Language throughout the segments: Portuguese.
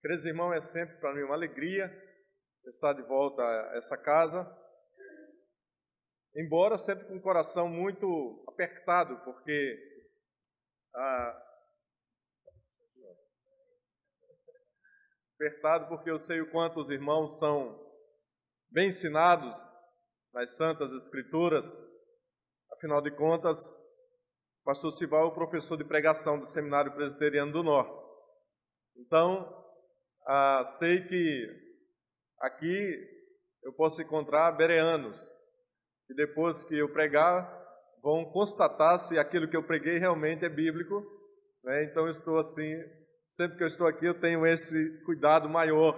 Queridos irmãos, é sempre para mim uma alegria estar de volta a essa casa, embora sempre com o coração muito apertado, porque eu sei o quanto os irmãos são bem ensinados nas Santas Escrituras. Afinal de contas, o pastor Sival é o professor de pregação do Seminário Presbiteriano do Norte. Então, sei que aqui eu posso encontrar bereanos, que depois que eu pregar, vão constatar se aquilo que eu preguei realmente é bíblico, né? Então, eu estou assim, sempre que eu estou aqui, eu tenho esse cuidado maior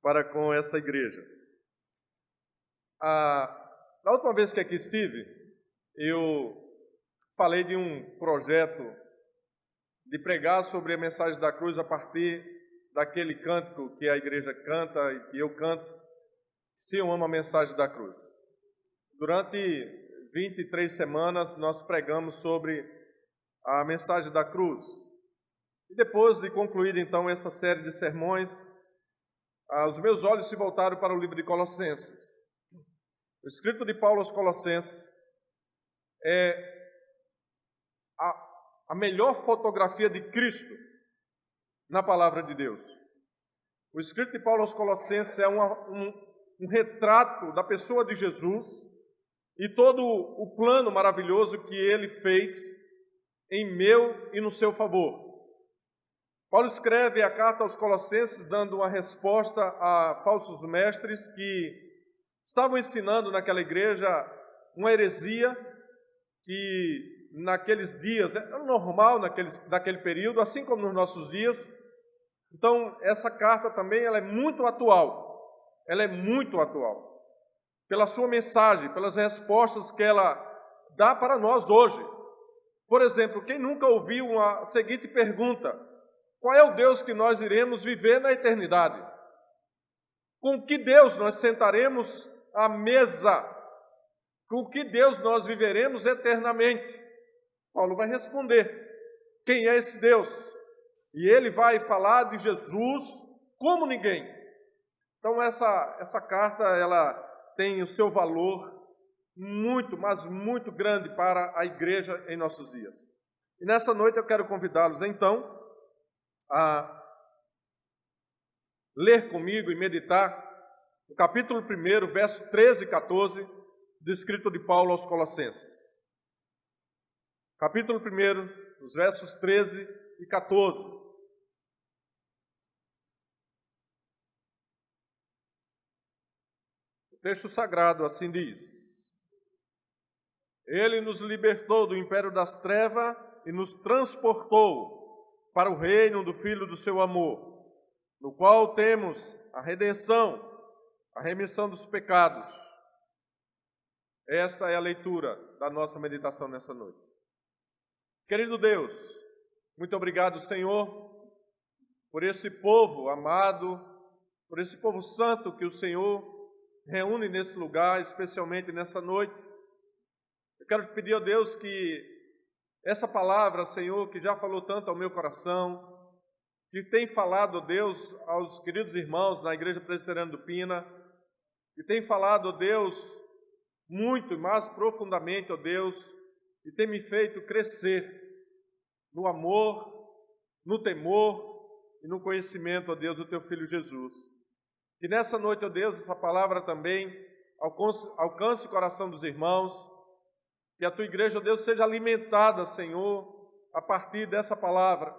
para com essa igreja. Na última vez que aqui estive, eu falei de um projeto de pregar sobre a mensagem da cruz a partir daquele cântico que a igreja canta e que eu canto, Se Eu Amo a Mensagem da Cruz. Durante 23 semanas nós pregamos sobre a mensagem da cruz. E depois de concluir então essa série de sermões, os meus olhos se voltaram para o livro de Colossenses. O escrito de Paulo aos Colossenses é a melhor fotografia de Cristo na palavra de Deus. O escrito de Paulo aos Colossenses é um retrato da pessoa de Jesus e todo o plano maravilhoso que ele fez em meu e no seu favor. Paulo escreve a carta aos Colossenses dando uma resposta a falsos mestres que estavam ensinando naquela igreja uma heresia que naqueles dias era normal naquele período, assim como nos nossos dias. Então, essa carta também ela é muito atual. Ela é muito atual. Pela sua mensagem, pelas respostas que ela dá para nós hoje. Por exemplo, quem nunca ouviu a seguinte pergunta: qual é o Deus que nós iremos viver na eternidade? Com que Deus nós sentaremos à mesa? Com que Deus nós viveremos eternamente? Paulo vai responder: quem é esse Deus? E ele vai falar de Jesus como ninguém. Então essa carta ela tem o seu valor muito, mas muito grande para a igreja em nossos dias. E nessa noite eu quero convidá-los então a ler comigo e meditar o capítulo 1, verso 13 e 14 do escrito de Paulo aos Colossenses. Capítulo 1, os versos 13 e 14. O texto sagrado assim diz: Ele nos libertou do império das trevas e nos transportou para o reino do Filho do seu amor, no qual temos a redenção, a remissão dos pecados. Esta é a leitura da nossa meditação nessa noite. Querido Deus, muito obrigado, Senhor, por esse povo amado, por esse povo santo que o Senhor reúne nesse lugar, especialmente nessa noite. Eu quero te pedir, ó Deus, que essa palavra, Senhor, que já falou tanto ao meu coração, que tem falado, ó Deus, aos queridos irmãos na Igreja Presbiteriana do Pina, que tem falado, ó Deus, muito e mais profundamente, ó Deus, e tem me feito crescer no amor, no temor e no conhecimento, ó Deus, do Teu Filho Jesus. Que nessa noite, ó Deus, essa palavra também alcance o coração dos irmãos, que a Tua igreja, ó Deus, seja alimentada, Senhor, a partir dessa palavra,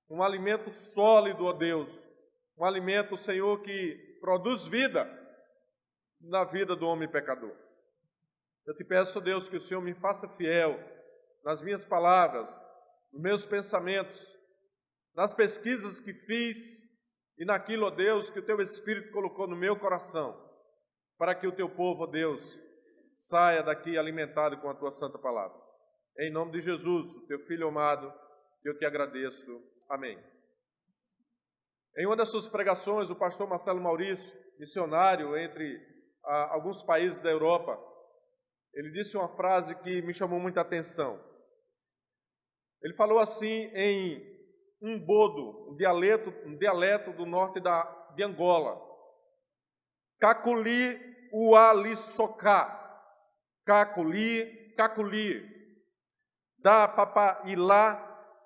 um alimento sólido, ó Deus, um alimento, Senhor, que produz vida na vida do homem pecador. Eu te peço, Deus, que o Senhor me faça fiel nas minhas palavras, nos meus pensamentos, nas pesquisas que fiz e naquilo, ó Deus, que o Teu Espírito colocou no meu coração, para que o Teu povo, ó Deus, saia daqui alimentado com a Tua santa palavra. Em nome de Jesus, o Teu Filho amado, eu te agradeço. Amém. Em uma das suas pregações, o pastor Marcelo Maurício, missionário entre alguns países da Europa, ele disse uma frase que me chamou muita atenção. Ele falou assim em um bodo, um dialeto do norte de Angola. Caculi ualisocá. Caculi. Da papailá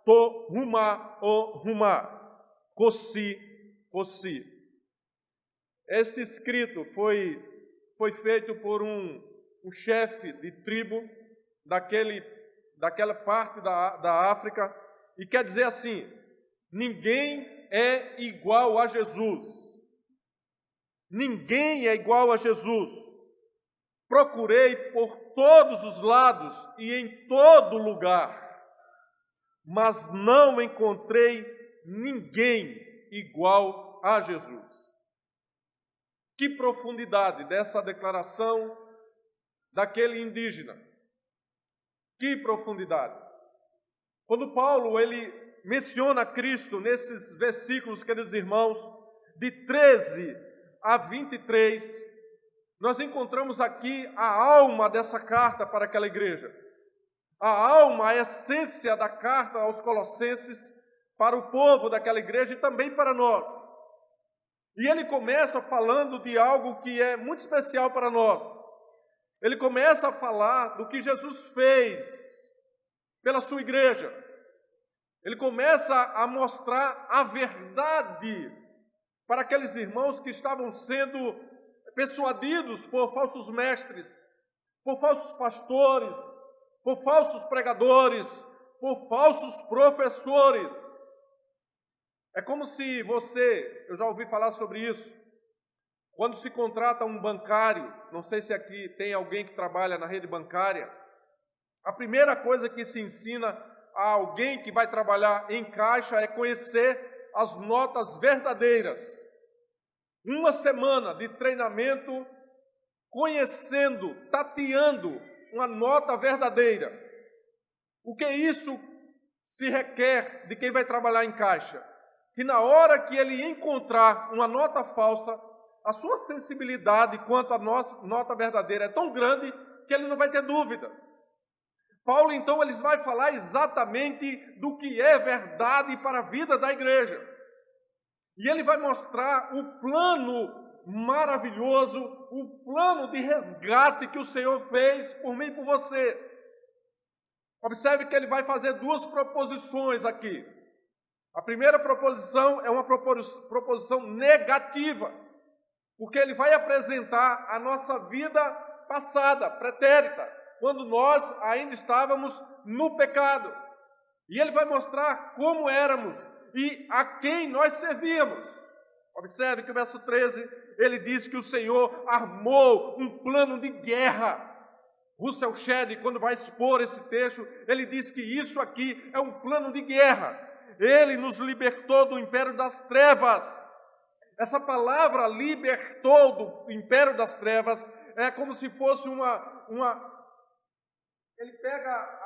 to ruma o ruma. Cossi. Esse escrito foi feito por um chefe de tribo daquela parte da África, e quer dizer assim: ninguém é igual a Jesus. Ninguém é igual a Jesus. Procurei por todos os lados e em todo lugar, mas não encontrei ninguém igual a Jesus. Que profundidade dessa declaração daquele indígena. Que profundidade. Quando Paulo ele menciona Cristo nesses versículos, queridos irmãos, de 13 a 23, nós encontramos aqui a alma dessa carta para aquela igreja. A alma, a essência da carta aos Colossenses para o povo daquela igreja e também para nós. E ele começa falando de algo que é muito especial para nós. Ele começa a falar do que Jesus fez pela sua igreja. Ele começa a mostrar a verdade para aqueles irmãos que estavam sendo persuadidos por falsos mestres, por falsos pastores, por falsos pregadores, por falsos professores. É como se eu já ouvi falar sobre isso, quando se contrata um bancário, não sei se aqui tem alguém que trabalha na rede bancária, a primeira coisa que se ensina a alguém que vai trabalhar em caixa é conhecer as notas verdadeiras. Uma semana de treinamento, conhecendo, tateando uma nota verdadeira. O que isso se requer de quem vai trabalhar em caixa? Que na hora que ele encontrar uma nota falsa, a sua sensibilidade quanto à nota verdadeira é tão grande que ele não vai ter dúvida. Paulo, então, ele vai falar exatamente do que é verdade para a vida da igreja. E ele vai mostrar o plano maravilhoso, o plano de resgate que o Senhor fez por mim e por você. Observe que ele vai fazer duas proposições aqui. A primeira proposição é uma proposição negativa, porque ele vai apresentar a nossa vida passada, pretérita, quando nós ainda estávamos no pecado. E ele vai mostrar como éramos e a quem nós servíamos. Observe que o verso 13, ele diz que o Senhor armou um plano de guerra. Russell Shedd, quando vai expor esse texto, ele diz que isso aqui é um plano de guerra. Ele nos libertou do império das trevas. Essa palavra libertou do império das trevas é como se fosse ele pega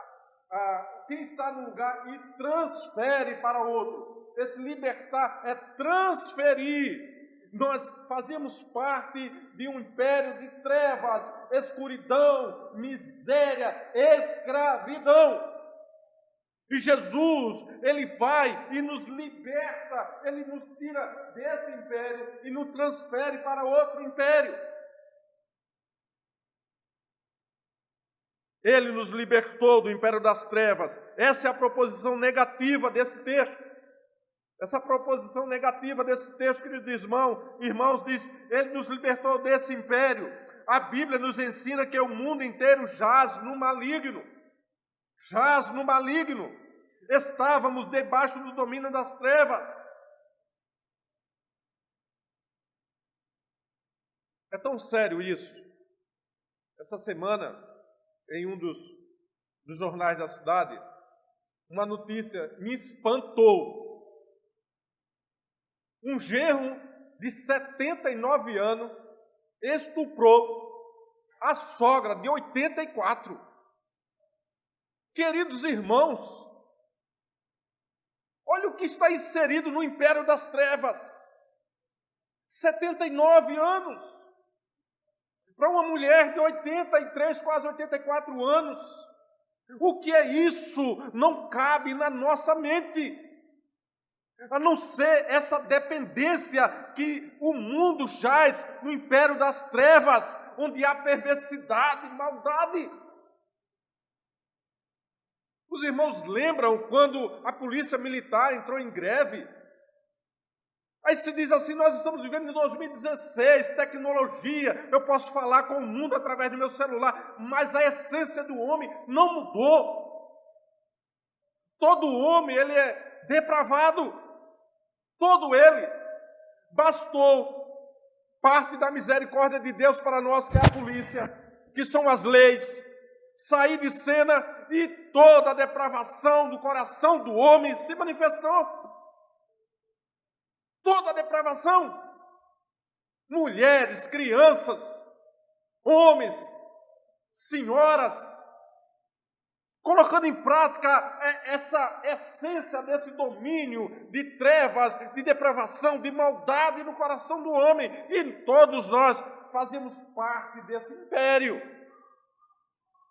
quem está no lugar e transfere para outro. Esse libertar é transferir. Nós fazíamos parte de um império de trevas, escuridão, miséria, escravidão. E Jesus, ele vai e nos liberta, ele nos tira deste império e nos transfere para outro império. Ele nos libertou do império das trevas. Essa é a proposição negativa desse texto. Essa proposição negativa desse texto, queridos irmãos, diz, ele nos libertou desse império. A Bíblia nos ensina que o mundo inteiro jaz no maligno. Jaz no maligno. Estávamos debaixo do domínio das trevas. É tão sério isso. Essa semana, em um dos jornais da cidade, uma notícia me espantou. Um genro de 79 anos estuprou a sogra de 84. Queridos irmãos, olha o que está inserido no império das trevas. 79 anos. Para uma mulher de 83, quase 84 anos. O que é isso? Não cabe na nossa mente. a não ser essa dependência que o mundo jaz no império das trevas, onde há perversidade e maldade. Os irmãos lembram quando a polícia militar entrou em greve? Aí se diz assim, nós estamos vivendo em 2016, tecnologia, eu posso falar com o mundo através do meu celular, mas a essência do homem não mudou. Todo homem, ele é depravado, todo ele. Bastou parte da misericórdia de Deus para nós, que é a polícia, que são as leis, sair de cena e toda a depravação do coração do homem se manifestou. Toda a depravação, mulheres, crianças, homens, senhoras, colocando em prática essa essência desse domínio de trevas, de depravação, de maldade no coração do homem, e todos nós fazemos parte desse império,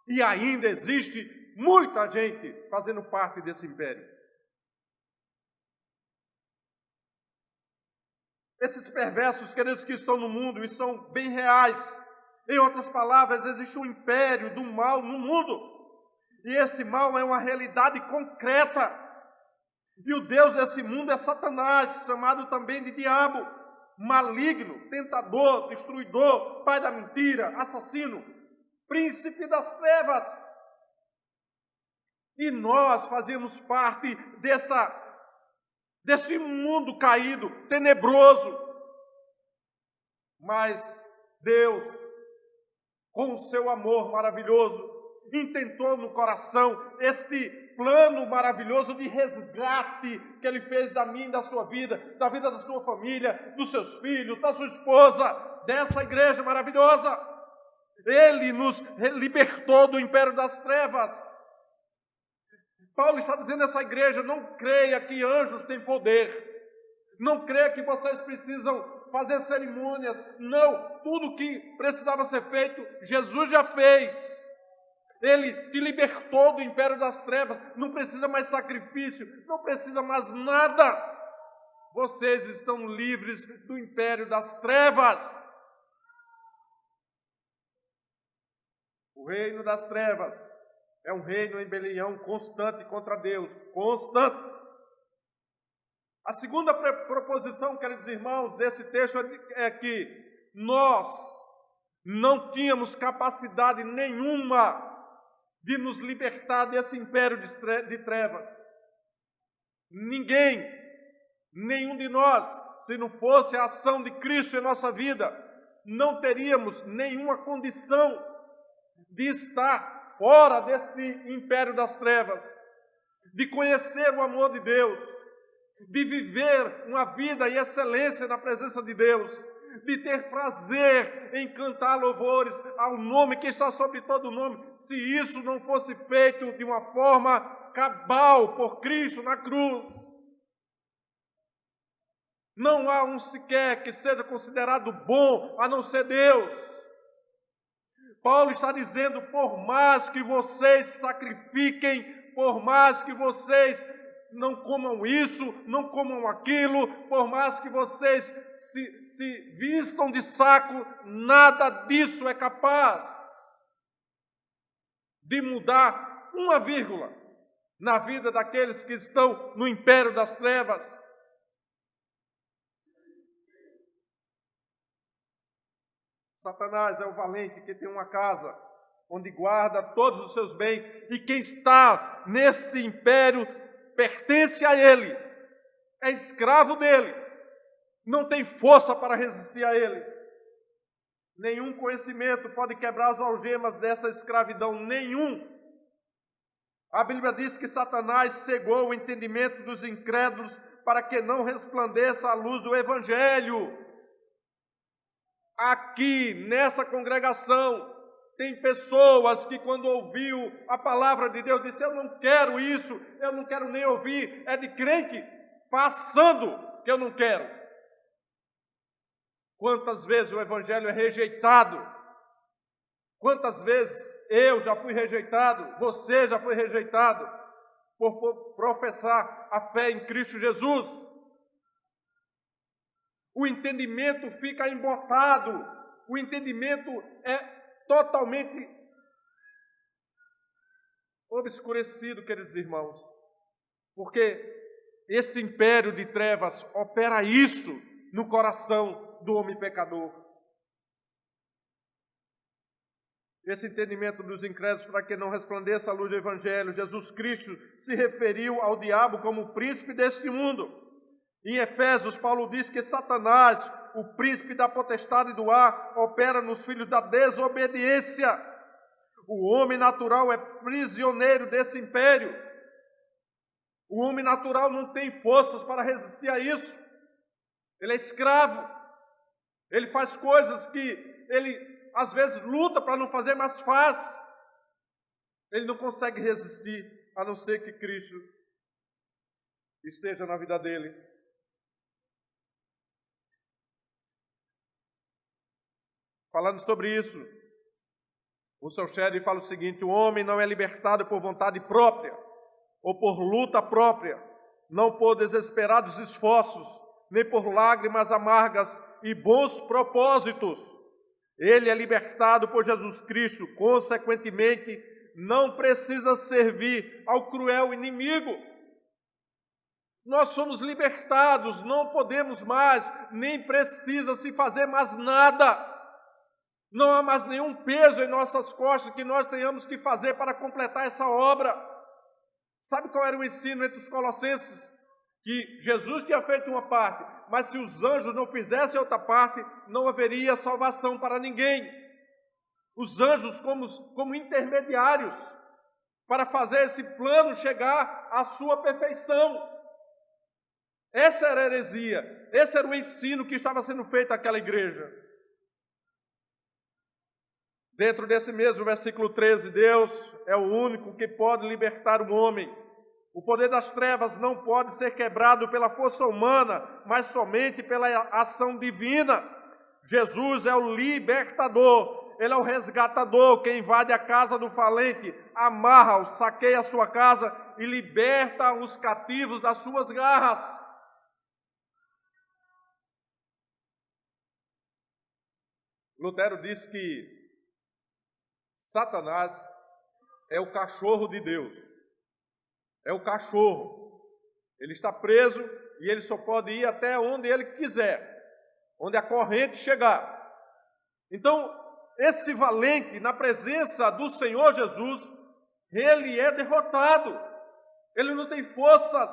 e ainda existe muita gente fazendo parte desse império. Esses perversos, queridos, que estão no mundo e são bem reais. Em outras palavras, existe um império do mal no mundo. E esse mal é uma realidade concreta. E o Deus desse mundo é Satanás, chamado também de diabo, maligno, tentador, destruidor, pai da mentira, assassino, príncipe das trevas. E nós fazemos parte desse mundo caído, tenebroso. Mas Deus, com o seu amor maravilhoso, intentou no coração este plano maravilhoso de resgate que Ele fez da minha e da sua vida, da vida da sua família, dos seus filhos, da sua esposa, dessa igreja maravilhosa. Ele nos libertou do império das trevas. Paulo está dizendo a essa igreja, não creia que anjos têm poder, não creia que vocês precisam fazer cerimônias, não, tudo que precisava ser feito, Jesus já fez. Ele te libertou do império das trevas, não precisa mais sacrifício, não precisa mais nada, vocês estão livres do império das trevas. O reino das trevas é um reino em rebelião constante contra Deus, constante. A segunda proposição, queridos irmãos, desse texto é que nós não tínhamos capacidade nenhuma de nos libertar desse império de trevas. Ninguém, nenhum de nós, se não fosse a ação de Cristo em nossa vida, não teríamos nenhuma condição de estar fora deste império das trevas, de conhecer o amor de Deus, de viver uma vida em excelência na presença de Deus, de ter prazer em cantar louvores ao nome que está sobre todo nome, se isso não fosse feito de uma forma cabal por Cristo na cruz. Não há um sequer que seja considerado bom a não ser Deus. Paulo está dizendo, por mais que vocês sacrifiquem, por mais que vocês não comam isso, não comam aquilo, por mais que vocês se vistam de saco, nada disso é capaz de mudar uma vírgula na vida daqueles que estão no império das trevas. Satanás é o valente que tem uma casa onde guarda todos os seus bens, e quem está nesse império pertence a ele, é escravo dele, não tem força para resistir a ele. Nenhum conhecimento pode quebrar as algemas dessa escravidão, nenhum. A Bíblia diz que Satanás cegou o entendimento dos incrédulos para que não resplandeça a luz do Evangelho. Aqui, nessa congregação, tem pessoas que quando ouviu a palavra de Deus, disse, eu não quero isso, eu não quero nem ouvir, é de crente passando que eu não quero. Quantas vezes o Evangelho é rejeitado? Quantas vezes eu já fui rejeitado, você já foi rejeitado, por professar a fé em Cristo Jesus? o entendimento fica embotado, o entendimento é totalmente obscurecido, queridos irmãos, porque esse império de trevas opera isso no coração do homem pecador. Esse entendimento dos incrédulos, para que não resplandeça a luz do Evangelho, Jesus Cristo se referiu ao diabo como o príncipe deste mundo. Em Efésios, Paulo diz que Satanás, o príncipe da potestade do ar, opera nos filhos da desobediência. O homem natural é prisioneiro desse império. O homem natural não tem forças para resistir a isso. Ele é escravo. Ele faz coisas que ele às vezes luta para não fazer, mas faz. Ele não consegue resistir, a não ser que Cristo esteja na vida dele. Falando sobre isso, o seu Shedd fala o seguinte: o homem não é libertado por vontade própria, ou por luta própria, não por desesperados esforços, nem por lágrimas amargas e bons propósitos. Ele é libertado por Jesus Cristo, consequentemente, não precisa servir ao cruel inimigo. Nós somos libertados, não podemos mais, nem precisa se fazer mais nada. Não há mais nenhum peso em nossas costas que nós tenhamos que fazer para completar essa obra. Sabe qual era o ensino entre os colossenses? Que Jesus tinha feito uma parte, mas se os anjos não fizessem outra parte, não haveria salvação para ninguém. Os anjos como intermediários para fazer esse plano chegar à sua perfeição. Essa era a heresia, esse era o ensino que estava sendo feito àquela igreja. Dentro desse mesmo versículo 13, Deus é o único que pode libertar o homem. O poder das trevas não pode ser quebrado pela força humana, mas somente pela ação divina. Jesus é o libertador, Ele é o resgatador que invade a casa do falente, amarra-o, saqueia a sua casa e liberta os cativos das suas garras. Lutero disse que Satanás é o cachorro de Deus. É o cachorro. Ele está preso e ele só pode ir até onde ele quiser, onde a corrente chegar. Então, esse valente, na presença do Senhor Jesus, ele é derrotado. Ele não tem forças.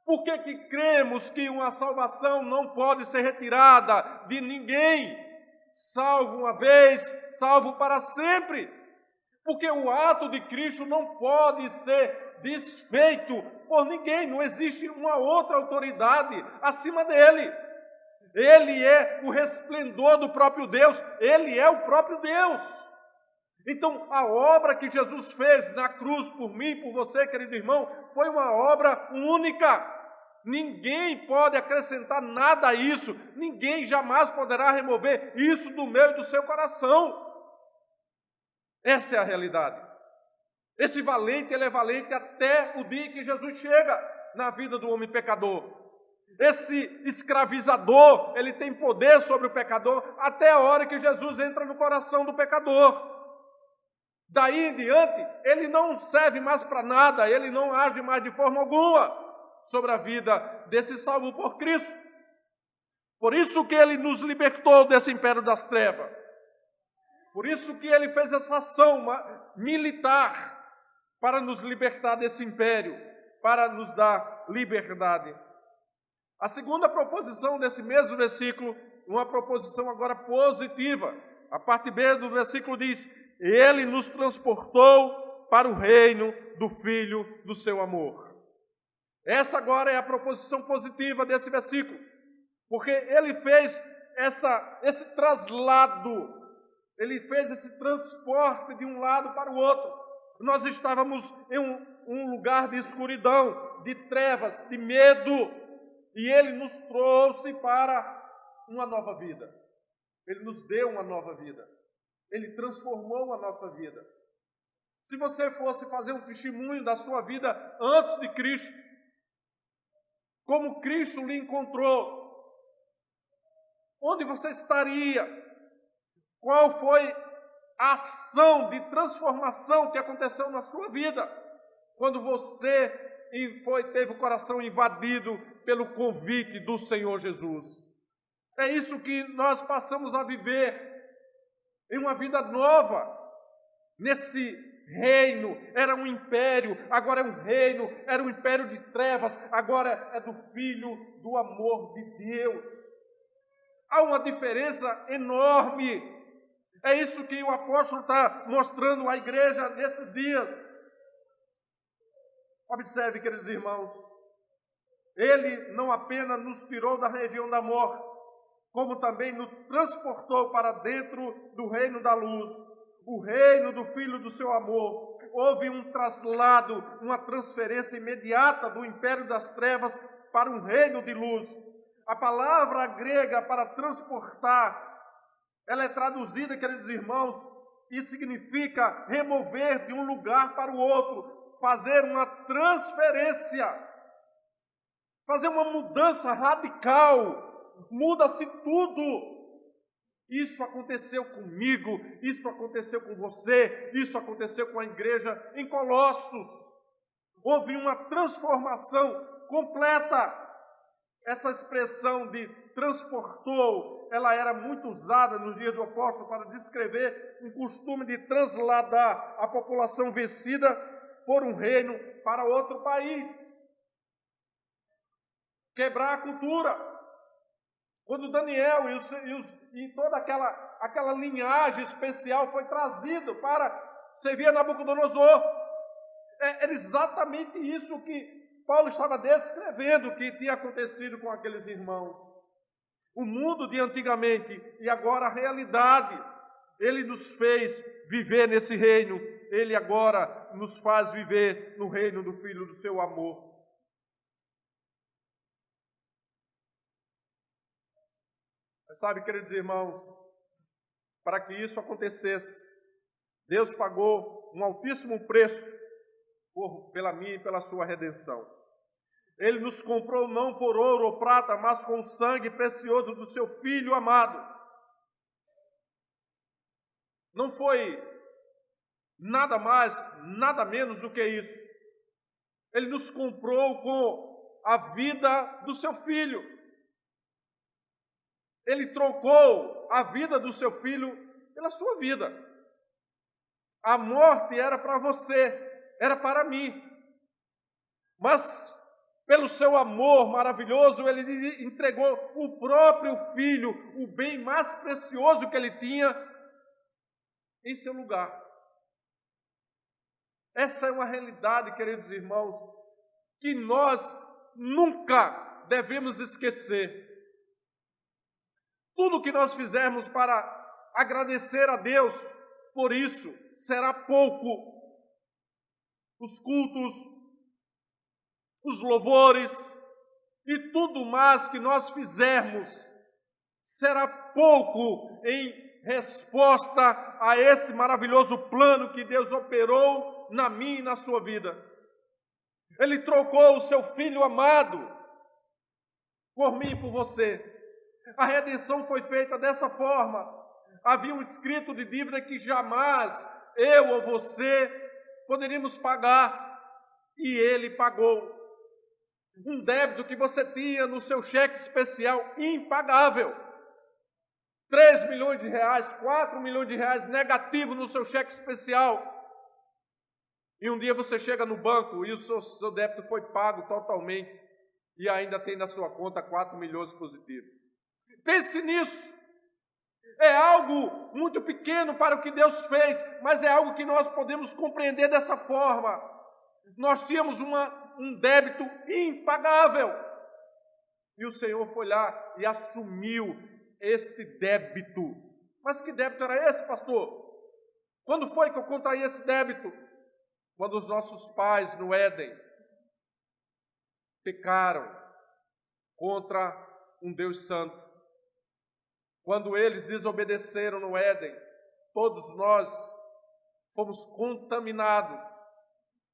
Por que que cremos que uma salvação não pode ser retirada de ninguém? Salvo uma vez, salvo para sempre. Porque o ato de Cristo não pode ser desfeito por ninguém. Não existe uma outra autoridade acima dele. Ele é o resplendor do próprio Deus. Ele é o próprio Deus. Então, a obra que Jesus fez na cruz por mim, por você, querido irmão, foi uma obra única. Ninguém pode acrescentar nada a isso. Ninguém jamais poderá remover isso do meu e do seu coração. Essa é a realidade. Esse valente, ele é valente até o dia que Jesus chega na vida do homem pecador. Esse escravizador, ele tem poder sobre o pecador até a hora que Jesus entra no coração do pecador. Daí em diante, ele não serve mais para nada, ele não age mais de forma alguma sobre a vida desse salvo por Cristo. Por isso que ele nos libertou desse império das trevas. Por isso que ele fez essa ação militar para nos libertar desse império, para nos dar liberdade. A segunda proposição desse mesmo versículo, uma proposição agora positiva. A parte B do versículo diz: ele nos transportou para o reino do Filho do seu amor. Essa agora é a proposição positiva desse versículo, porque ele fez esse traslado, ele fez esse transporte de um lado para o outro. Nós estávamos em um lugar de escuridão, de trevas, de medo, e ele nos trouxe para uma nova vida. Ele nos deu uma nova vida. Ele transformou a nossa vida. Se você fosse fazer um testemunho da sua vida antes de Cristo, como Cristo lhe encontrou, onde você estaria? Qual foi a ação de transformação que aconteceu na sua vida quando você teve o coração invadido pelo convite do Senhor Jesus? É isso que nós passamos a viver em uma vida nova. Nesse reino, era um império, agora é um reino, era um império de trevas, agora é do Filho do amor de Deus. Há uma diferença enorme. É isso que o apóstolo está mostrando à igreja nesses dias. Observe, queridos irmãos, ele não apenas nos tirou da região da morte, como também nos transportou para dentro do reino da luz, o reino do Filho do seu amor. Houve um traslado, uma transferência imediata do império das trevas para um reino de luz. A palavra grega para transportar, ela é traduzida, queridos irmãos, e significa remover de um lugar para o outro, fazer uma transferência, fazer uma mudança radical, muda-se tudo. Isso aconteceu comigo, isso aconteceu com você, isso aconteceu com a igreja em Colossos. Houve uma transformação completa. Essa expressão de transportou, ela era muito usada nos dias do apóstolo para descrever um costume de trasladar a população vencida por um reino para outro país. Quebrar a cultura. Quando Daniel e toda aquela linhagem especial foi trazido para servir a Nabucodonosor, era exatamente isso que Paulo estava descrevendo que tinha acontecido com aqueles irmãos. O mundo de antigamente e agora a realidade. Ele nos fez viver nesse reino, ele agora nos faz viver no reino do Filho do seu amor. Mas sabe, queridos irmãos, para que isso acontecesse, Deus pagou um altíssimo preço pela minha e pela sua redenção. Ele nos comprou não por ouro ou prata, mas com o sangue precioso do seu Filho amado. Não foi nada mais, nada menos do que isso. Ele nos comprou com a vida do seu Filho. Ele trocou a vida do seu Filho pela sua vida. A morte era para você, era para mim. Mas, pelo seu amor maravilhoso, ele entregou o próprio Filho, o bem mais precioso que ele tinha, em seu lugar. Essa é uma realidade, queridos irmãos, que nós nunca devemos esquecer. Tudo que nós fizermos para agradecer a Deus por isso será pouco. Os cultos, os louvores e tudo mais que nós fizermos será pouco em resposta a esse maravilhoso plano que Deus operou na minha e na sua vida. Ele trocou o seu Filho amado por mim e por você. A redenção foi feita dessa forma. Havia um escrito de dívida que jamais eu ou você poderíamos pagar, e ele pagou. Um débito que você tinha no seu cheque especial impagável. 3 milhões de reais, 4 milhões de reais negativo no seu cheque especial. E um dia você chega no banco e o seu débito foi pago totalmente e ainda tem na sua conta 4 milhões positivos. Pense nisso. É algo muito pequeno para o que Deus fez, mas é algo que nós podemos compreender dessa forma. Nós tínhamos um débito impagável. E o Senhor foi lá e assumiu este débito. Mas que débito era esse, pastor? Quando foi que eu contraí esse débito? Quando os nossos pais no Éden pecaram contra um Deus santo. Quando eles desobedeceram no Éden, todos nós fomos contaminados,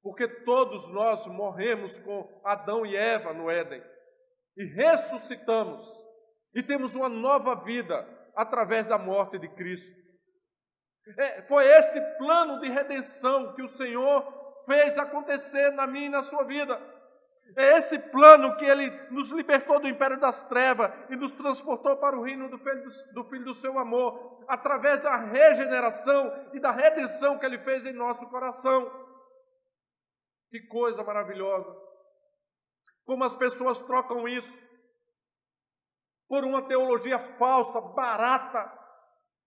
porque todos nós morremos com Adão e Eva no Éden, e ressuscitamos, e temos uma nova vida através da morte de Cristo. Foi esse plano de redenção que o Senhor fez acontecer na minha e na sua vida. É esse plano que Ele nos libertou do império das trevas e nos transportou para o reino do Filho do seu amor, através da regeneração e da redenção que Ele fez em nosso coração. Que coisa maravilhosa! Como as pessoas trocam isso por uma teologia falsa, barata,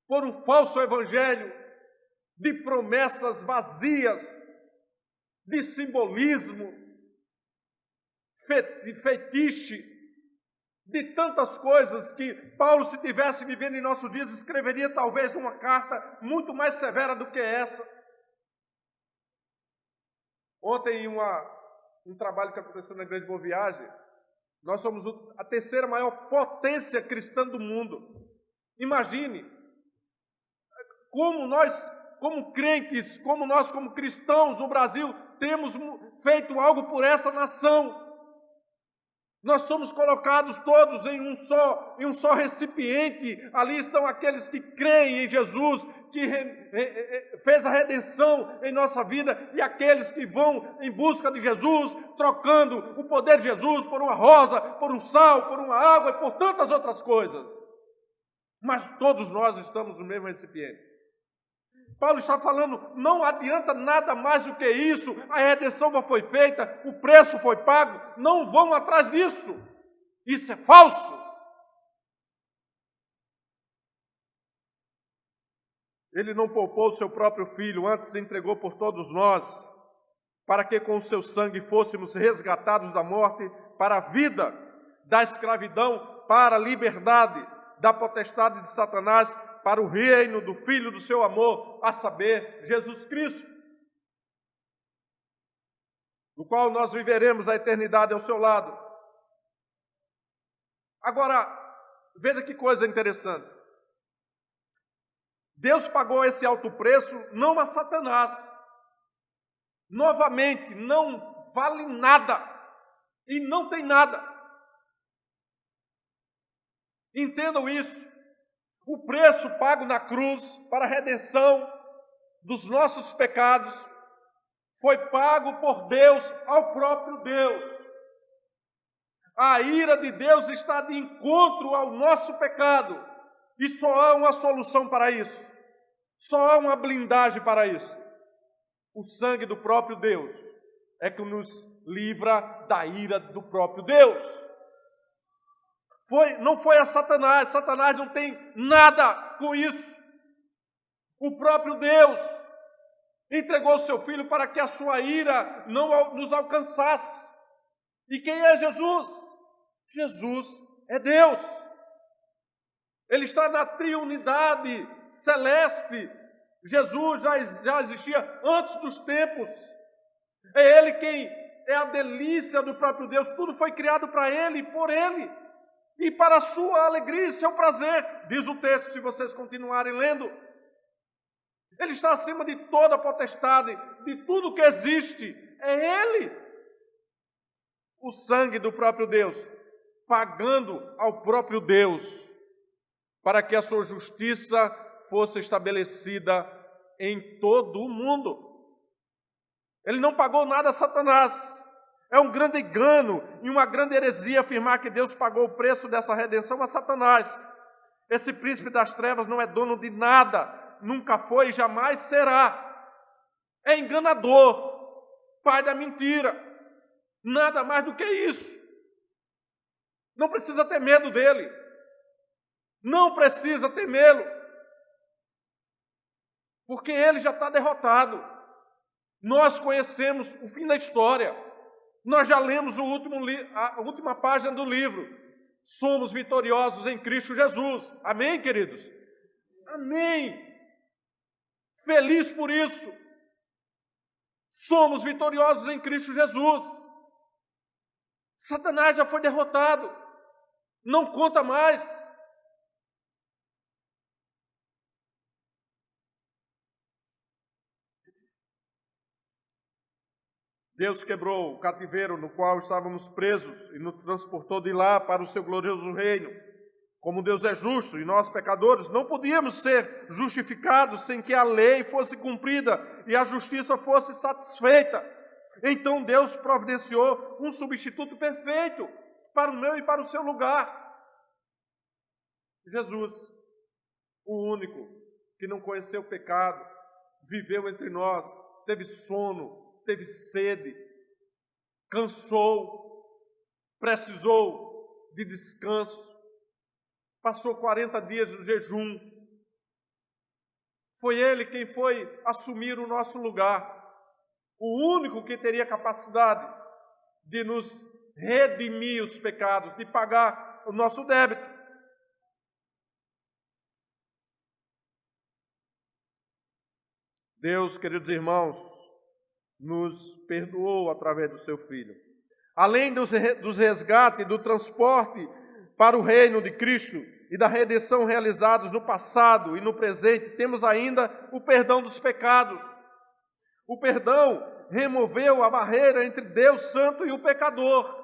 por um falso evangelho de promessas vazias, de simbolismo, de fetiche, de tantas coisas que Paulo, se tivesse vivendo em nossos dias, escreveria talvez uma carta muito mais severa do que essa. Ontem, em um trabalho que aconteceu na Grande Boa Viagem, nós somos a terceira maior potência cristã do mundo. Imagine como nós, como crentes, como cristãos no Brasil, temos feito algo por essa nação. Nós somos colocados todos em um só recipiente. Ali estão aqueles que creem em Jesus, que fez a redenção em nossa vida, e aqueles que vão em busca de Jesus, trocando o poder de Jesus por uma rosa, por um sal, por uma água e por tantas outras coisas. Mas todos nós estamos no mesmo recipiente. Paulo está falando, não adianta nada mais do que isso, a redenção já foi feita, o preço foi pago, não vão atrás disso. Isso é falso. Ele não poupou o seu próprio filho, antes entregou por todos nós, para que com o seu sangue fôssemos resgatados da morte para a vida, da escravidão para a liberdade, da potestade de Satanás para o reino do Filho do seu amor, a saber, Jesus Cristo, no qual nós viveremos a eternidade ao seu lado. Agora, veja que coisa interessante. Deus pagou esse alto preço não a Satanás. Novamente, não vale nada e não tem nada. Entendam isso. O preço pago na cruz para a redenção dos nossos pecados foi pago por Deus ao próprio Deus. A ira de Deus está de encontro ao nosso pecado e só há uma solução para isso. Só há uma blindagem para isso. O sangue do próprio Deus é que nos livra da ira do próprio Deus. Não foi a Satanás. Satanás não tem nada com isso. O próprio Deus entregou o seu Filho para que a sua ira não nos alcançasse. E quem é Jesus? Jesus é Deus. Ele está na triunidade celeste. Jesus já existia antes dos tempos. É Ele quem é a delícia do próprio Deus. Tudo foi criado para Ele e por Ele. E para a sua alegria e seu prazer, diz o texto, se vocês continuarem lendo. Ele está acima de toda a potestade, de tudo que existe. É Ele. O sangue do próprio Deus, pagando ao próprio Deus, para que a sua justiça fosse estabelecida em todo o mundo. Ele não pagou nada a Satanás. É um grande engano e uma grande heresia afirmar que Deus pagou o preço dessa redenção a Satanás. Esse príncipe das trevas não é dono de nada, nunca foi e jamais será. É enganador, pai da mentira, nada mais do que isso. Não precisa ter medo dele, não precisa temê-lo, porque ele já está derrotado. Nós conhecemos o fim da história. Nós já lemos a última página do livro. Somos vitoriosos em Cristo Jesus. Amém, queridos? Amém. Feliz por isso. Somos vitoriosos em Cristo Jesus. Satanás já foi derrotado. Não conta mais. Deus quebrou o cativeiro no qual estávamos presos e nos transportou de lá para o seu glorioso reino. Como Deus é justo e nós, pecadores, não podíamos ser justificados sem que a lei fosse cumprida e a justiça fosse satisfeita. Então Deus providenciou um substituto perfeito para o meu e para o seu lugar. Jesus, o único que não conheceu o pecado, viveu entre nós, teve sono, teve sede, cansou, precisou de descanso, passou 40 dias no jejum. Foi Ele quem foi assumir o nosso lugar, o único que teria capacidade de nos redimir os pecados, de pagar o nosso débito. Deus, queridos irmãos, nos perdoou através do seu Filho. Além dos resgates, do transporte para o reino de Cristo e da redenção realizados no passado e no presente, temos ainda o perdão dos pecados. O perdão removeu a barreira entre Deus Santo e o pecador.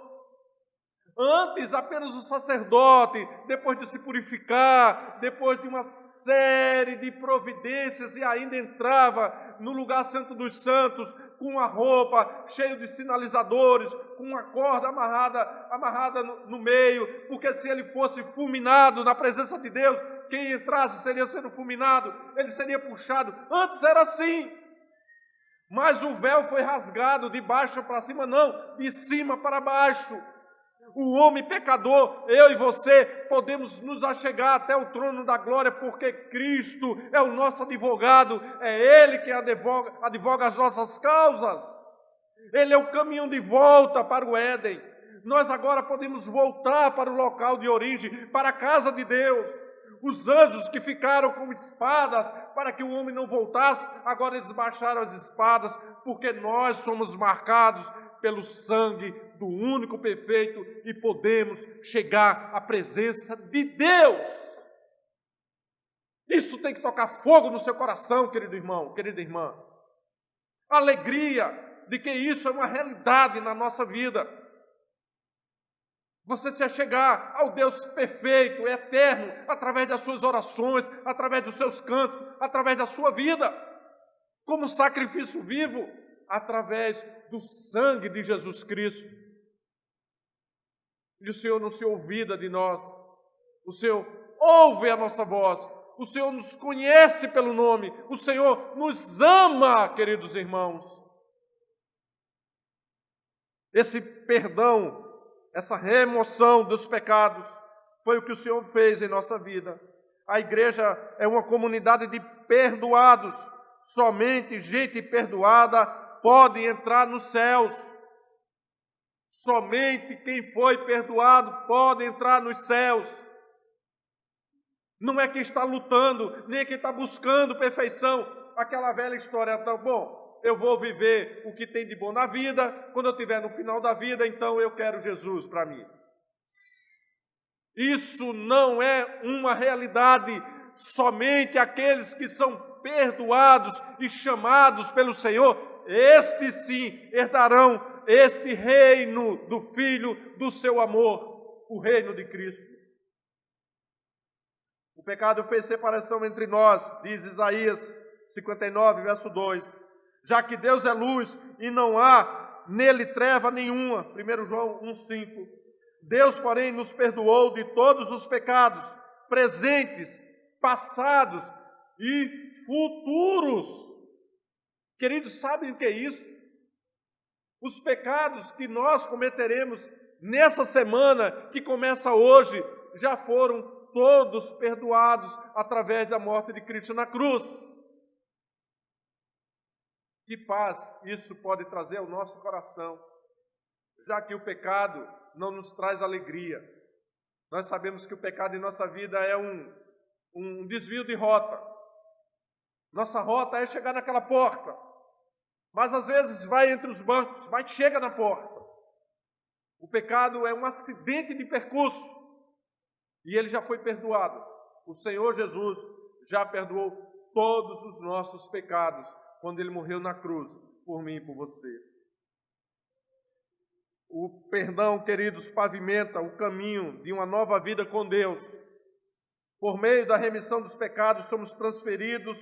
Antes, apenas o sacerdote, depois de se purificar, depois de uma série de providências, e ainda entrava no lugar santo dos santos, com uma roupa cheia de sinalizadores, com uma corda amarrada no meio, porque se ele fosse fulminado na presença de Deus, quem entrasse seria sendo fulminado, ele seria puxado. Antes era assim. Mas o véu foi rasgado de baixo para cima, não, de cima para baixo. O homem pecador, eu e você, podemos nos achegar até o trono da glória, porque Cristo é o nosso advogado, é Ele que advoga as nossas causas. Ele é o caminho de volta para o Éden. Nós agora podemos voltar para o local de origem, para a casa de Deus. Os anjos que ficaram com espadas para que o homem não voltasse, agora eles baixaram as espadas, porque nós somos marcados pelo sangue do único perfeito e podemos chegar à presença de Deus. Isso tem que tocar fogo no seu coração, querido irmão, querida irmã. Alegria de que isso é uma realidade na nossa vida. Você se achegar ao Deus perfeito, eterno, através das suas orações, através dos seus cantos, através da sua vida, como sacrifício vivo, através do sangue de Jesus Cristo. E o Senhor não se olvida de nós, o Senhor ouve a nossa voz, o Senhor nos conhece pelo nome, o Senhor nos ama, queridos irmãos. Esse perdão, essa remoção dos pecados, foi o que o Senhor fez em nossa vida. A igreja é uma comunidade de perdoados. Somente gente perdoada pode entrar nos céus. Somente quem foi perdoado pode entrar nos céus. Não é quem está lutando, nem quem está buscando perfeição. Aquela velha história, então, bom, eu vou viver o que tem de bom na vida, quando eu estiver no final da vida, então eu quero Jesus para mim. Isso não é uma realidade. Somente aqueles que são perdoados e chamados pelo Senhor, estes sim herdarão este reino do Filho do seu amor, o reino de Cristo. O pecado fez separação entre nós, diz Isaías 59, verso 2. Já que Deus é luz e não há nele treva nenhuma, 1 João 1,5. Deus, porém, nos perdoou de todos os pecados, presentes, passados e futuros. Queridos, sabem o que é isso? Os pecados que nós cometeremos nessa semana, que começa hoje, já foram todos perdoados através da morte de Cristo na cruz. Que paz isso pode trazer ao nosso coração, já que o pecado não nos traz alegria. Nós sabemos que o pecado em nossa vida é um desvio de rota. Nossa rota é chegar naquela porta, mas às vezes vai entre os bancos, mas chega na porta. O pecado é um acidente de percurso e ele já foi perdoado. O Senhor Jesus já perdoou todos os nossos pecados quando ele morreu na cruz por mim e por você. O perdão, queridos, pavimenta o caminho de uma nova vida com Deus. Por meio da remissão dos pecados, somos transferidos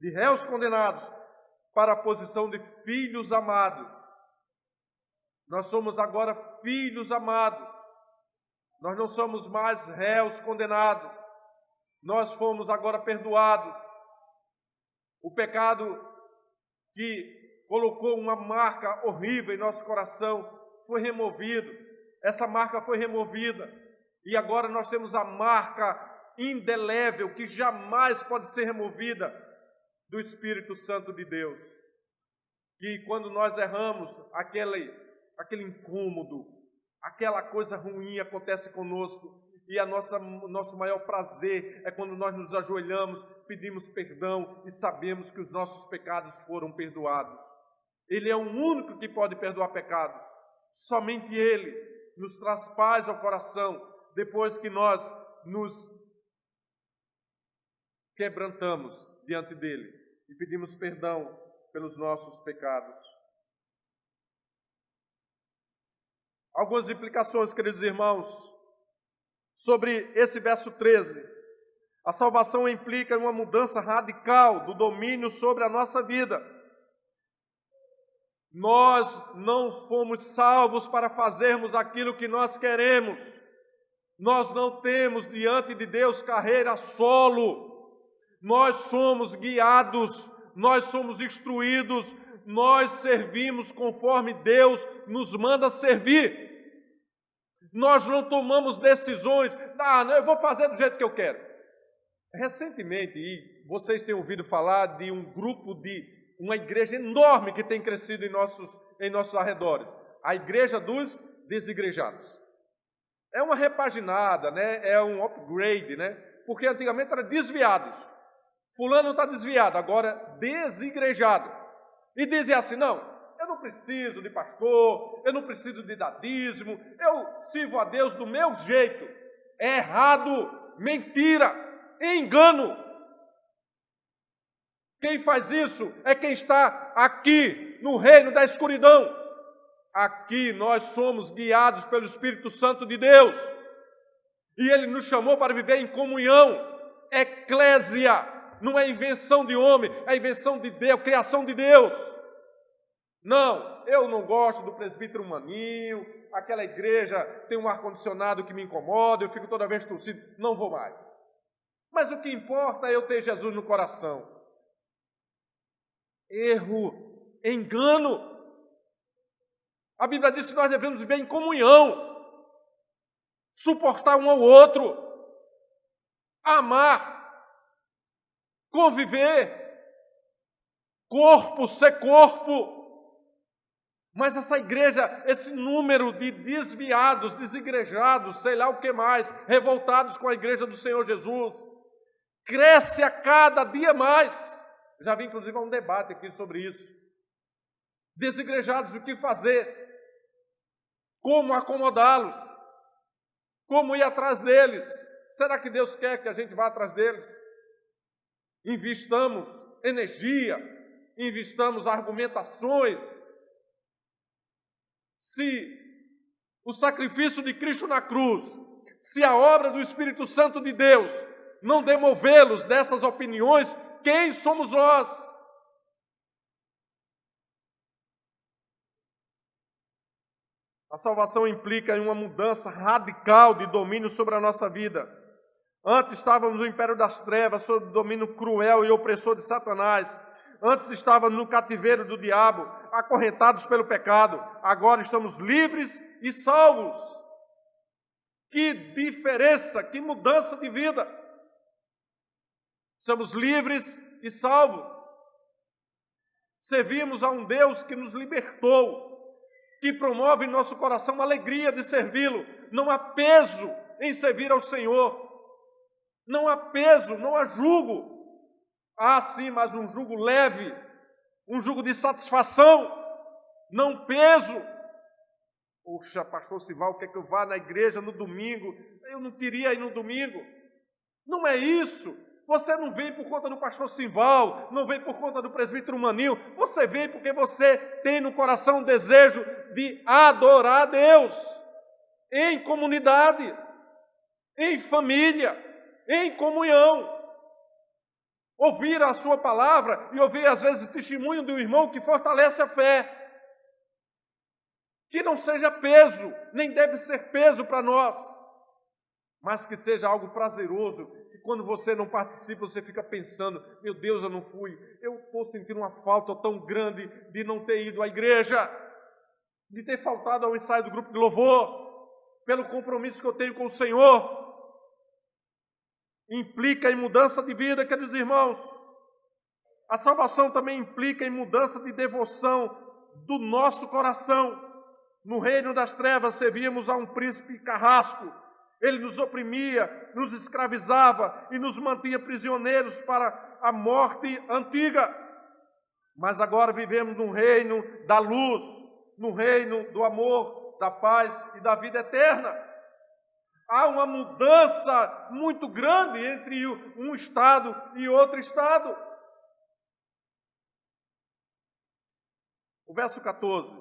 de réus condenados para a posição de filhos amados. Nós somos agora filhos amados. Nós não somos mais réus condenados. Nós fomos agora perdoados. O pecado que colocou uma marca horrível em nosso coração foi removido. Essa marca foi removida. E agora nós temos a marca indelével, que jamais pode ser removida, do Espírito Santo de Deus. Que quando nós erramos, aquele incômodo, aquela coisa ruim acontece conosco, e nosso maior prazer é quando nós nos ajoelhamos, pedimos perdão e sabemos que os nossos pecados foram perdoados. Ele é o único que pode perdoar pecados. Somente Ele nos traz paz ao coração, depois que nós nos quebrantamos diante dEle e pedimos perdão pelos nossos pecados. Algumas implicações, queridos irmãos, sobre esse verso 13. A salvação implica uma mudança radical do domínio sobre a nossa vida. Nós não fomos salvos para fazermos aquilo que nós queremos. Nós não temos diante de Deus carreira solo. Nós somos guiados, nós somos instruídos, nós servimos conforme Deus nos manda servir. Nós não tomamos decisões, eu vou fazer do jeito que eu quero. Recentemente, e vocês têm ouvido falar de um grupo uma igreja enorme que tem crescido em nossos arredores, a Igreja dos Desigrejados. É uma repaginada, né? É um upgrade, né? Porque antigamente era desviados. Fulano está desviado, agora desigrejado. E dizem assim, não, eu não preciso de pastor, eu não preciso de dadismo, eu sirvo a Deus do meu jeito. É errado, mentira, engano. Quem faz isso é quem está aqui no reino da escuridão. Aqui nós somos guiados pelo Espírito Santo de Deus. E Ele nos chamou para viver em comunhão, eclésia. Não é invenção de homem, é invenção de Deus, criação de Deus. Não, eu não gosto do presbítero Maninho, aquela igreja tem um ar-condicionado que me incomoda, eu fico toda vez torcido, não vou mais. Mas o que importa é eu ter Jesus no coração. Erro, engano. A Bíblia diz que nós devemos viver em comunhão, suportar um ao outro, amar, conviver, corpo ser corpo. Mas essa igreja, esse número de desviados, desigrejados, sei lá o que mais, revoltados com a igreja do Senhor Jesus, cresce a cada dia mais. Já vi inclusive um debate aqui sobre isso. Desigrejados, o que fazer? Como acomodá-los? Como ir atrás deles? Será que Deus quer que a gente vá atrás deles? Investamos energia, investamos argumentações. Se o sacrifício de Cristo na cruz, se a obra do Espírito Santo de Deus não demovê-los dessas opiniões, quem somos nós? A salvação implica em uma mudança radical de domínio sobre a nossa vida. Antes estávamos no império das trevas, sob o domínio cruel e opressor de Satanás. Antes estávamos no cativeiro do diabo, acorrentados pelo pecado. Agora estamos livres e salvos. Que diferença, que mudança de vida. Somos livres e salvos. Servimos a um Deus que nos libertou, que promove em nosso coração a alegria de servi-lo. Não há peso em servir ao Senhor. Não há peso, não há jugo. Há sim, mas um jugo leve, um jugo de satisfação, não peso. Poxa, pastor Sival, quer que eu vá na igreja no domingo? Eu não queria ir no domingo. Não é isso. Você não vem por conta do pastor Sival, não vem por conta do presbítero Maninho. Você vem porque você tem no coração o desejo de adorar a Deus, em comunidade, em família. em comunhão. Ouvir a sua palavra e ouvir, às vezes, o testemunho do irmão que fortalece a fé. Que não seja peso, nem deve ser peso para nós, mas que seja algo prazeroso, que quando você não participa, você fica pensando, meu Deus, eu não fui, eu estou sentindo uma falta tão grande de não ter ido à igreja, de ter faltado ao ensaio do grupo de louvor, pelo compromisso que eu tenho com o Senhor. Implica em mudança de vida, queridos irmãos. A salvação também implica em mudança de devoção do nosso coração. No reino das trevas servíamos a um príncipe carrasco. Ele nos oprimia, nos escravizava e nos mantinha prisioneiros para a morte antiga. Mas agora vivemos num reino da luz, no reino do amor, da paz e da vida eterna. Há uma mudança muito grande entre um estado e outro estado. O verso 14,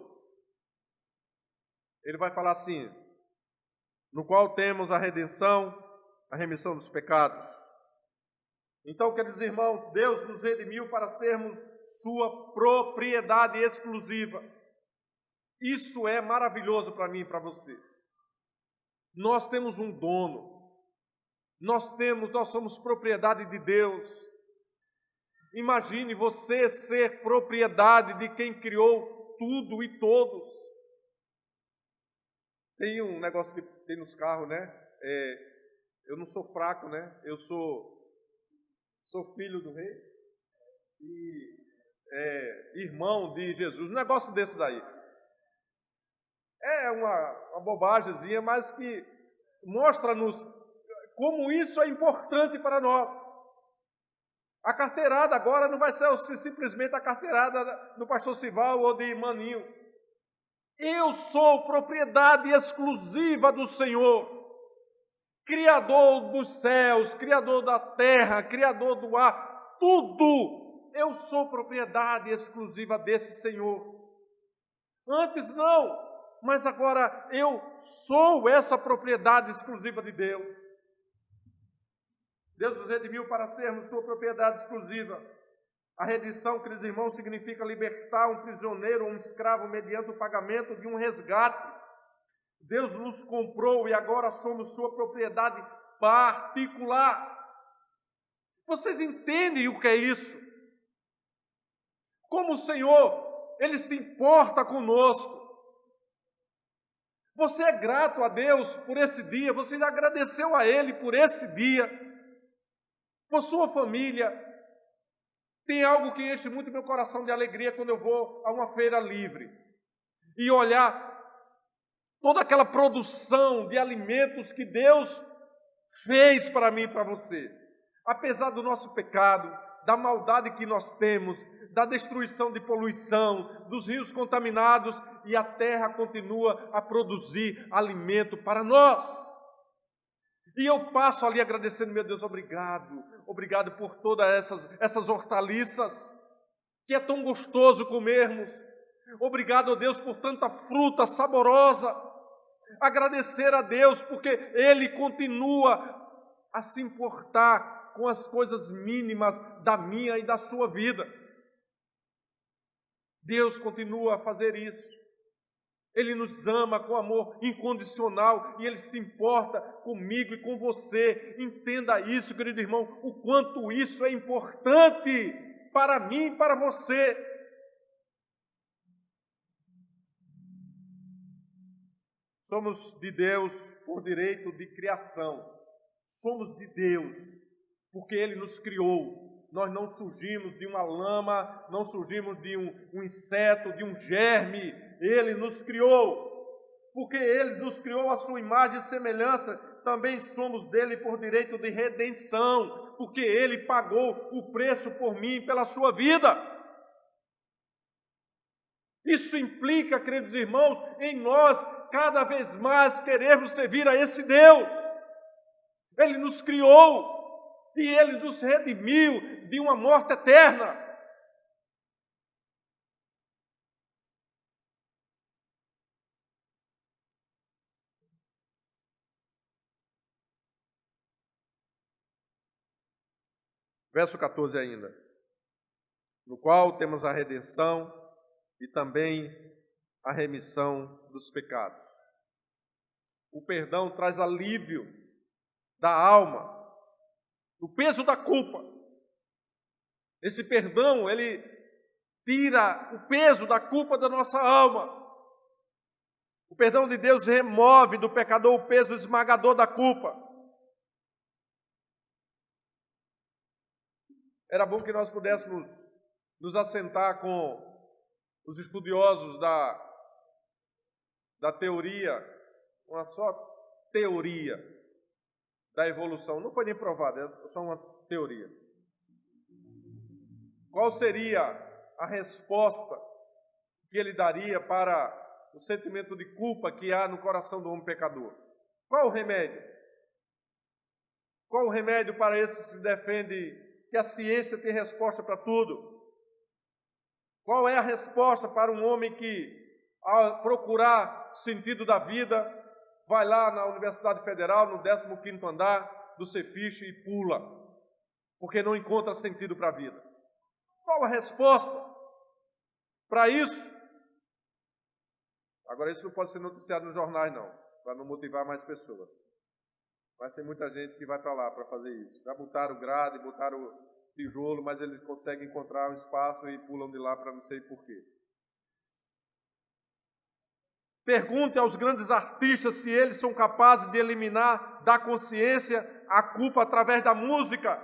ele vai falar assim: no qual temos a redenção, a remissão dos pecados. Então, queridos irmãos, Deus nos redimiu para sermos sua propriedade exclusiva. Isso é maravilhoso para mim e para você. Nós temos um dono. Nós somos propriedade de Deus. Imagine você ser propriedade de quem criou tudo e todos. Tem um negócio que tem nos carros, né? Eu não sou fraco, né? Eu sou filho do rei e irmão de Jesus. Um negócio desses aí. É uma bobagemzinha, mas que mostra-nos como isso é importante para nós. A carteirada agora não vai ser simplesmente a carteirada do pastor Sival ou de Maninho. Eu sou propriedade exclusiva do Senhor, Criador dos céus, Criador da terra, Criador do ar, tudo. Eu sou propriedade exclusiva desse Senhor. Antes não, mas agora eu sou essa propriedade exclusiva de Deus. Deus nos redimiu para sermos sua propriedade exclusiva. A redenção, queridos irmãos, significa libertar um prisioneiro ou um escravo mediante o pagamento de um resgate. Deus nos comprou e agora somos sua propriedade particular. Vocês entendem o que é isso? Como o Senhor, Ele se importa conosco. Você é grato a Deus por esse dia, você já agradeceu a Ele por esse dia. Por sua família. Tem algo que enche muito meu coração de alegria quando eu vou a uma feira livre e olhar toda aquela produção de alimentos que Deus fez para mim e para você. Apesar do nosso pecado, da maldade que nós temos, da destruição de poluição, dos rios contaminados, e a terra continua a produzir alimento para nós. E eu passo ali agradecendo, meu Deus, obrigado por todas essas hortaliças, que é tão gostoso comermos. Obrigado, ó Deus, por tanta fruta saborosa. Agradecer a Deus, porque Ele continua a se importar com as coisas mínimas da minha e da sua vida. Deus continua a fazer isso. Ele nos ama com amor incondicional e Ele se importa comigo e com você. Entenda isso, querido irmão, o quanto isso é importante para mim e para você. Somos de Deus por direito de criação. Somos de Deus porque Ele nos criou. Nós não surgimos de uma lama, não surgimos de um inseto, de um germe. Ele nos criou. Porque Ele nos criou à sua imagem e semelhança, também somos dele por direito de redenção, porque Ele pagou o preço por mim e pela sua vida. Isso implica, queridos irmãos, em nós cada vez mais querermos servir a esse Deus. Ele nos criou e Ele nos redimiu de uma morte eterna. Verso 14 ainda. No qual temos a redenção e também a remissão dos pecados. O perdão traz alívio da alma, do peso da culpa. Esse perdão, ele tira o peso da culpa da nossa alma. O perdão de Deus remove do pecador o peso esmagador da culpa. Era bom que nós pudéssemos nos assentar com os estudiosos da teoria, uma só teoria da evolução. Não foi nem provada, é só uma teoria. Qual seria a resposta que ele daria para o sentimento de culpa que há no coração do homem pecador? Qual o remédio? Qual o remédio para esse que se defende que a ciência tem resposta para tudo? Qual é a resposta para um homem que, ao procurar sentido da vida, vai lá na Universidade Federal, no 15º andar do Cefiche e pula, porque não encontra sentido para a vida? Qual a resposta para isso? Agora, isso não pode ser noticiado nos jornais, não, para não motivar mais pessoas. Mas tem muita gente que vai para lá para fazer isso. Já botaram o grade, botaram o tijolo, mas eles conseguem encontrar um espaço e pulam de lá para não sei porquê. Pergunte aos grandes artistas se eles são capazes de eliminar da consciência a culpa através da música,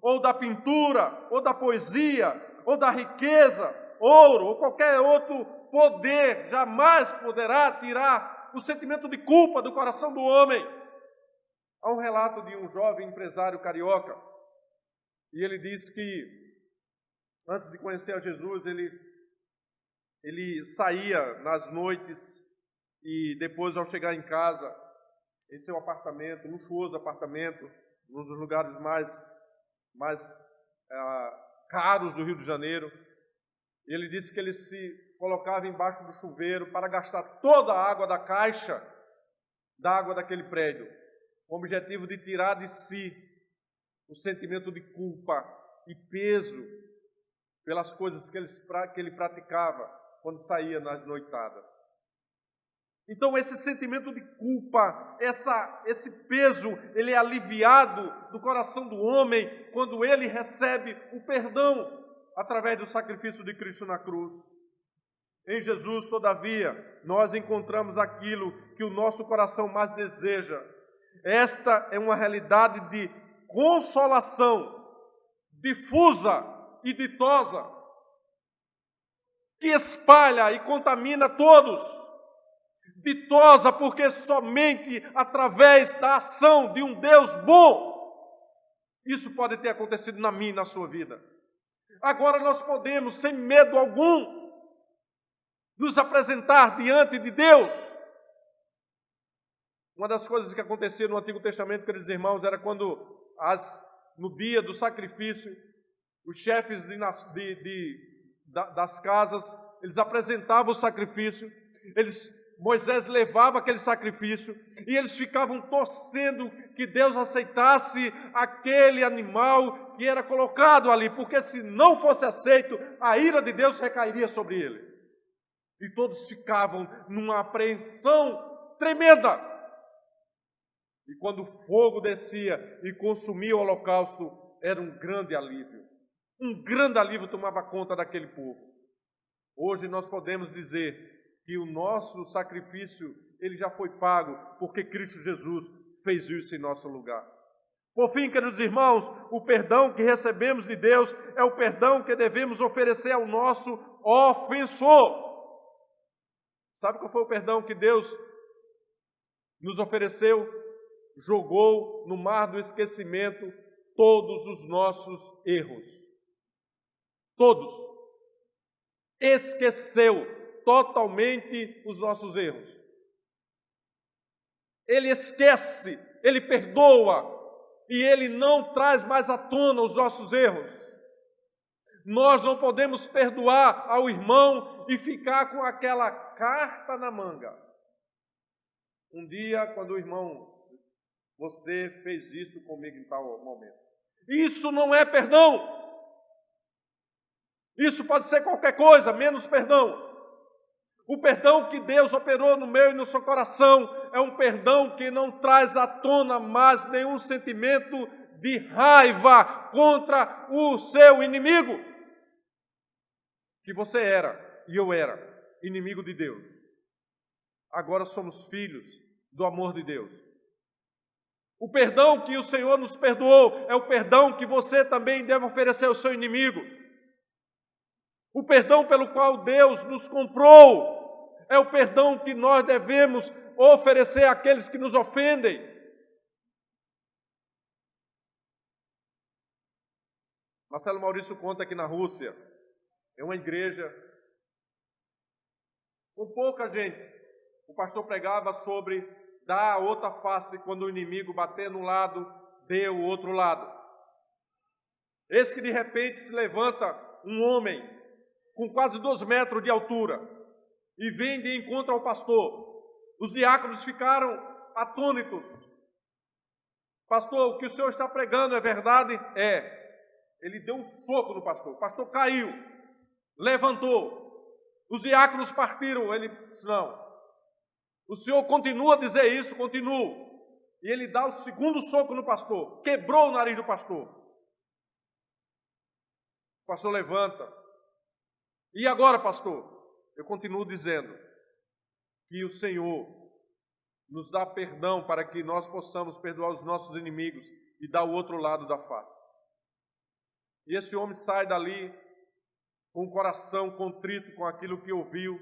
ou da pintura, ou da poesia, ou da riqueza, ouro, ou qualquer outro poder. Jamais poderá tirar o sentimento de culpa do coração do homem. Há um relato de um jovem empresário carioca, e ele diz que, antes de conhecer a Jesus, ele saía nas noites e depois, ao chegar em casa, em seu apartamento, luxuoso apartamento, um dos lugares mais caros do Rio de Janeiro, ele disse que ele se colocava embaixo do chuveiro para gastar toda a água da caixa da água daquele prédio, com o objetivo de tirar de si o sentimento de culpa e peso pelas coisas que ele praticava quando saía nas noitadas. Então, esse sentimento de culpa, esse peso, ele é aliviado do coração do homem quando ele recebe o perdão através do sacrifício de Cristo na cruz. Em Jesus, todavia, nós encontramos aquilo que o nosso coração mais deseja. Esta é uma realidade de consolação difusa e ditosa, que espalha e contamina todos. Ditosa porque somente através da ação de um Deus bom, isso pode ter acontecido na minha e na sua vida. Agora nós podemos, sem medo algum, nos apresentar diante de Deus. Uma das coisas que acontecia no Antigo Testamento, queridos irmãos, era quando no dia do sacrifício, os chefes das casas, eles apresentavam o sacrifício, Moisés levava aquele sacrifício e eles ficavam torcendo que Deus aceitasse aquele animal que era colocado ali, porque se não fosse aceito, a ira de Deus recairia sobre ele. E todos ficavam numa apreensão tremenda. E quando o fogo descia e consumia o holocausto, era um grande alívio. Um grande alívio tomava conta daquele povo. Hoje nós podemos dizer que o nosso sacrifício, ele já foi pago, porque Cristo Jesus fez isso em nosso lugar. Por fim, queridos irmãos, o perdão que recebemos de Deus é o perdão que devemos oferecer ao nosso ofensor. Sabe qual foi o perdão que Deus nos ofereceu? Jogou no mar do esquecimento todos os nossos erros. Todos. Esqueceu totalmente os nossos erros. Ele esquece, ele perdoa e ele não traz mais à tona os nossos erros. Nós não podemos perdoar ao irmão e ficar com aquela carta na manga. Um dia, quando o irmão, você fez isso comigo em tal momento. Isso não é perdão. Isso pode ser qualquer coisa, menos perdão. O perdão que Deus operou no meu e no seu coração é um perdão que não traz à tona mais nenhum sentimento de raiva contra o seu inimigo. Que você era e eu era inimigo de Deus. Agora somos filhos do amor de Deus. O perdão que o Senhor nos perdoou é o perdão que você também deve oferecer ao seu inimigo. O perdão pelo qual Deus nos comprou é o perdão que nós devemos oferecer àqueles que nos ofendem. Marcelo Maurício conta que na Rússia, em uma igreja com pouca gente, o pastor pregava sobre dar a outra face quando o inimigo bater no lado, dê o outro lado. Eis que de repente se levanta um homem com quase 2 metros de altura e vem de encontro ao pastor. Os diáconos ficaram atônitos. Pastor, o que o senhor está pregando é verdade? É. Ele deu um soco no pastor. O pastor caiu, levantou. Os diáconos partiram. Ele disse, não. O senhor continua a dizer isso? Continuo. E ele dá o segundo soco no pastor. Quebrou o nariz do pastor. O pastor levanta. E agora, pastor? Eu continuo dizendo que o Senhor nos dá perdão para que nós possamos perdoar os nossos inimigos e dar o outro lado da face. E esse homem sai dali com o coração contrito com aquilo que ouviu,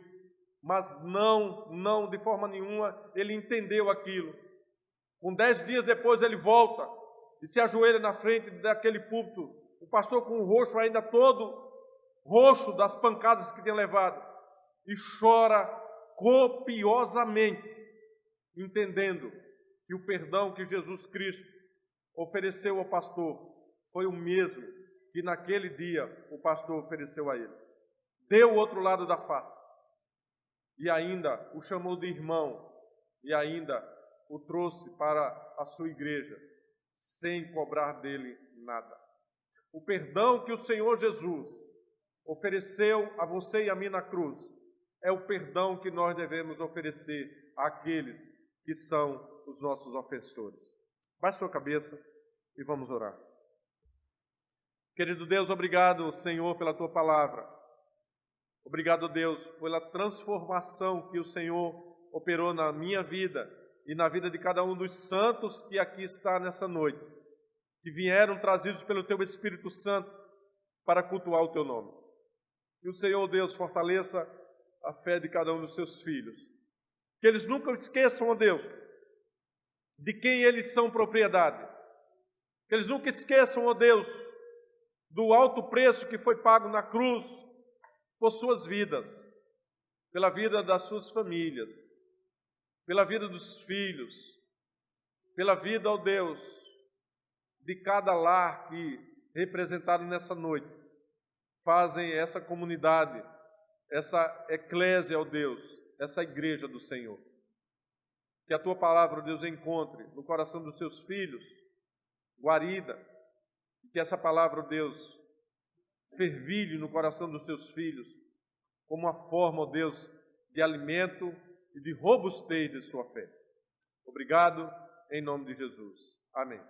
mas não de forma nenhuma ele entendeu aquilo. Com 10 dias depois ele volta e se ajoelha na frente daquele púlpito, o pastor com o rosto ainda todo roxo das pancadas que tinha levado, e chora copiosamente, entendendo que o perdão que Jesus Cristo ofereceu ao pastor foi o mesmo que naquele dia o pastor ofereceu a ele. Deu o outro lado da face, e ainda o chamou de irmão, e ainda o trouxe para a sua igreja, sem cobrar dele nada. O perdão que o Senhor Jesus ofereceu a você e a mim na cruz é o perdão que nós devemos oferecer àqueles que são os nossos ofensores. Baixe sua cabeça e vamos orar. Querido Deus, obrigado, Senhor, pela Tua palavra. Obrigado, Deus, pela transformação que o Senhor operou na minha vida e na vida de cada um dos santos que aqui está nessa noite, que vieram trazidos pelo Teu Espírito Santo para cultuar o Teu nome. E o Senhor, Deus, fortaleça a fé de cada um dos Seus filhos. Que eles nunca esqueçam, ó Deus, de quem eles são propriedade. Que eles nunca esqueçam, ó Deus, do alto preço que foi pago na cruz por suas vidas, pela vida das suas famílias, pela vida dos filhos, pela vida, ó Deus, de cada lar que, representado nessa noite, fazem essa comunidade, essa eclésia, ó Deus, essa igreja do Senhor. Que a Tua palavra, ó Deus, encontre no coração dos Teus filhos guarida, e que essa palavra, ó Deus, fervilhe no coração dos Teus filhos, como uma forma, ó Deus, de alimento e de robustez de sua fé. Obrigado, em nome de Jesus. Amém.